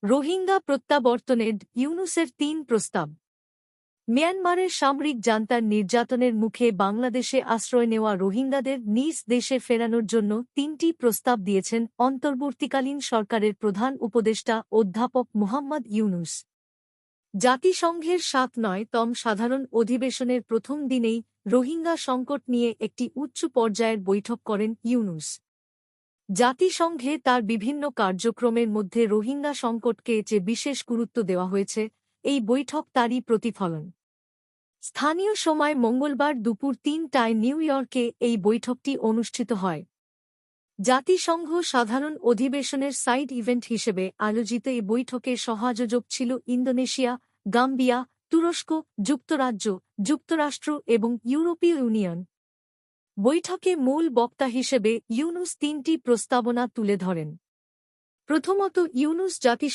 রোহিঙ্গা প্রত্যাবর্তনের ইউনুসের ৩ প্রস্তাব। মিয়ানমারের সামরিক জান্তার নির্যাতনের মুখে বাংলাদেশে আশ্রয় নেওয়া রোহিঙ্গাদের নিজ দেশে ফেরানোর জন্য ৩টি প্রস্তাব দিয়েছেন অন্তর্বর্তীকালীন সরকারের প্রধান উপদেষ্টা অধ্যাপক মুহাম্মদ ইউনুস। জাতিসংঘের ৭৯তম সাধারণ অধিবেশনের প্রথম দিনেই রোহিঙ্গা সংকট নিয়ে একটি উচ্চ পর্যায়ের বৈঠক করেন ইউনুস। জাতিসংঘে তার বিভিন্ন কার্যক্রমের মধ্যে রোহিঙ্গা সংকটকে যে বিশেষ গুরুত্ব দেওয়া হয়েছে, এই বৈঠক তারই প্রতিফলন। স্থানীয় সময় মঙ্গলবার দুপুর ৩টায় নিউ ইয়র্কে এই বৈঠকটি অনুষ্ঠিত হয়। জাতিসংঘ সাধারণ অধিবেশনের সাইড ইভেন্ট হিসেবে আয়োজিত এই বৈঠকে সহাযোজক ছিল ইন্দোনেশিয়া, গাম্বিয়া, তুরস্ক, যুক্তরাজ্য, যুক্তরাষ্ট্র এবং ইউরোপীয় ইউনিয়ন। বৈঠকে মূল বক্তা হিসেবে ইউনুস ৩টি প্রস্তাবনা তুলে ধরেন। প্রথমত, ইউনুস জাতিসংঘ